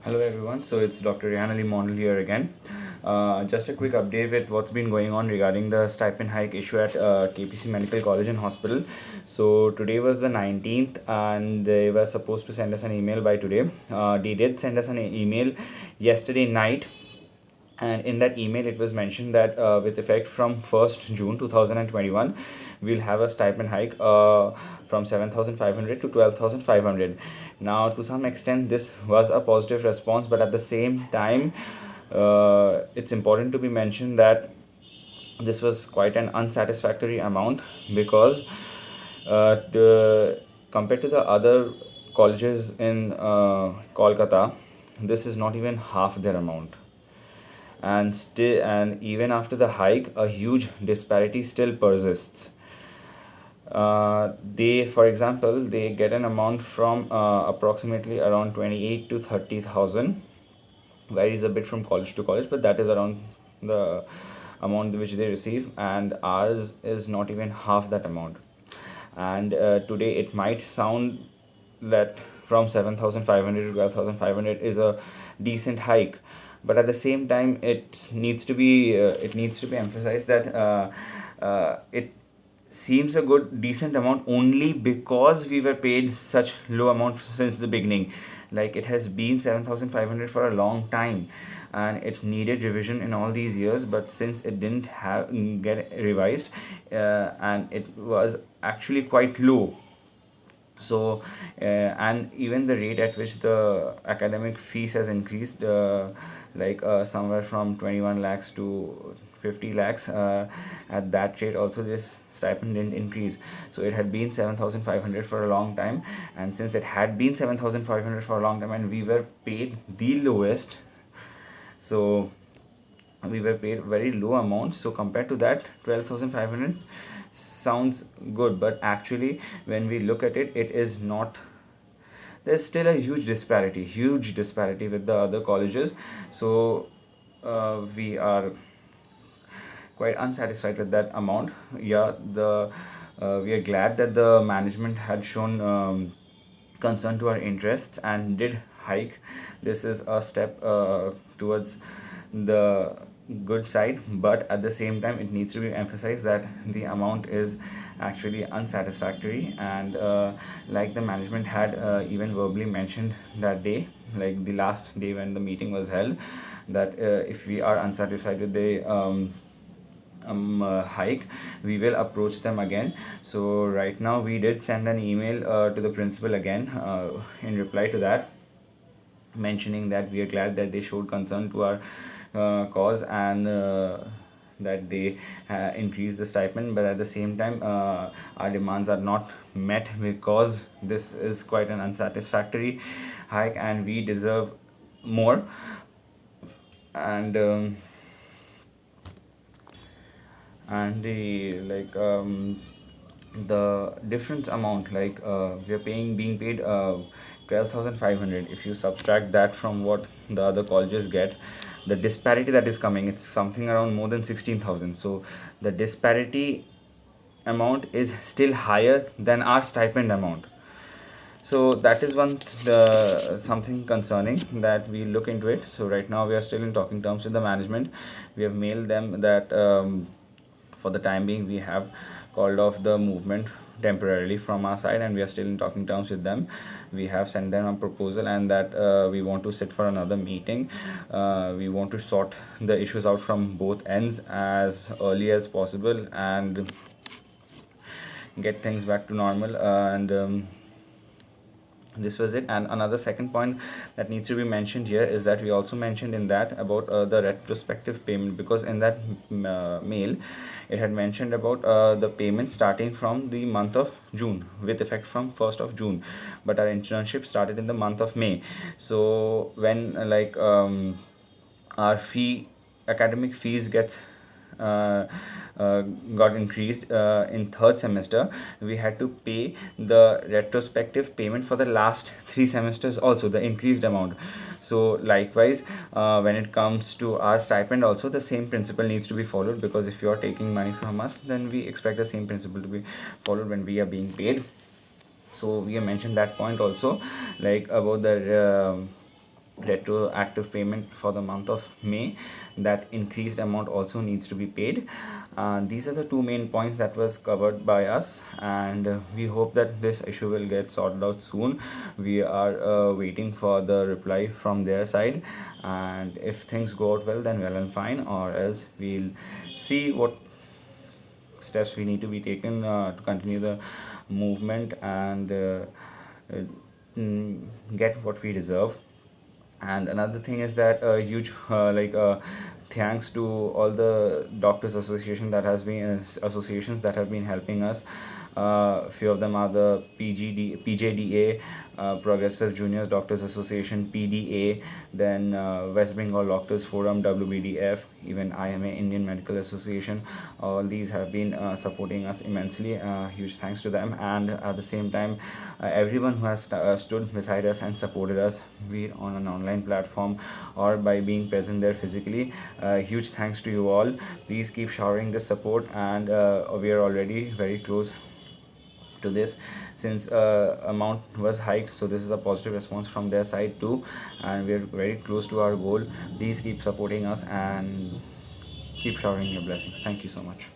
Hello everyone, so it's Dr. Rehan Ali Mondal here again. Just a quick update with what's been going on regarding the stipend hike issue at KPC Medical College and Hospital. So today was the 19th and they were supposed to send us an email by today. They did send us an email yesterday night, and in that email it was mentioned that with effect from 1st June 2021 we'll have a stipend hike from 7,500 to 12,500. Now to some extent this was a positive response, but at the same time it's important to be mentioned that this was quite an unsatisfactory amount because compared to the other colleges in Kolkata, this is not even half their amount. And even after the hike, a huge disparity still persists. They, for example, they get an amount from approximately around 28 to 30,000. Varies a bit from college to college, but that is around the amount which they receive, and ours is not even half that amount. And today it might sound that from 7,500 to 12,500 is a decent hike, but at the same time it needs to be emphasized that it seems a good decent amount only because we were paid such low amount since the beginning. Like, it has been 7,500 for a long time and it needed revision in all these years, but since it didn't have get revised, and it was actually quite low. So and even the rate at which the academic fees has increased, somewhere from 21 lakhs to 50 lakhs, at that rate also this stipend didn't increase. So it had been 7,500 for a long time, and since it had been 7,500 for a long time and we were paid the lowest, so we were paid very low amount. So compared to that, 12,500 sounds good, but actually when we look at it, it is not. There's still a huge disparity with the other colleges. So we are quite unsatisfied with that amount. Yeah, the we are glad that the management had shown concern to our interests and did hike. This is a step towards the good side, but at the same time it needs to be emphasized that the amount is actually unsatisfactory. And like the management had even verbally mentioned that day, like the last day when the meeting was held, that if we are unsatisfied with the hike, we will approach them again. So right now we did send an email to the principal again, in reply to that, mentioning that we are glad that they showed concern to our cause, and that they increase the stipend, but at the same time our demands are not met because this is quite an unsatisfactory hike and we deserve more. And um, and the the difference amount, we are being paid 12,500. If you subtract that from what the other colleges get, the disparity that is coming, it's something around more than 16,000. So the disparity amount is still higher than our stipend amount. So that is something concerning that we look into it. So right now we are still in talking terms with the management. We have mailed them that for the time being we have called off the movement temporarily from our side, and we are still in talking terms with them. We have sent them a proposal, and that we want to sit for another meeting. We want to sort the issues out from both ends as early as possible and get things back to normal. And this was it. And another second point that needs to be mentioned here is that we also mentioned in that about the retrospective payment, because in that mail it had mentioned about the payment starting from the month of June with effect from 1st of June, but our internship started in the month of May. So when our academic fees gets uh, got increased in third semester, we had to pay the retrospective payment for the last 3 semesters also, the increased amount. So likewise, when it comes to our stipend also, the same principle needs to be followed, because if you are taking money from us, then we expect the same principle to be followed when we are being paid. So we have mentioned that point also, like about the retroactive payment for the month of May. That increased amount also needs to be paid. These are the two main points that was covered by us, and we hope that this issue will get sorted out soon. We are waiting for the reply from their side, and if things go out well, then well and fine, or else we'll see what steps we need to be taken to continue the movement and uh, get what we deserve. And another thing is that a huge thanks to all the doctors association that has been associations that have been helping us. Few of them are the PJDA, Progressive Juniors Doctors Association, PDA, then West Bengal Doctors Forum, WBDF, even IMA, Indian Medical Association. All these have been supporting us immensely. Huge thanks to them, and at the same time, everyone who has stood beside us and supported us, be it on an online platform or by being present there physically. Huge thanks to you all. Please keep showering this support, and we are already very close to this, since amount was hiked, so this is a positive response from their side too, and we are very close to our goal. Please keep supporting us and keep showering your blessings. Thank you so much.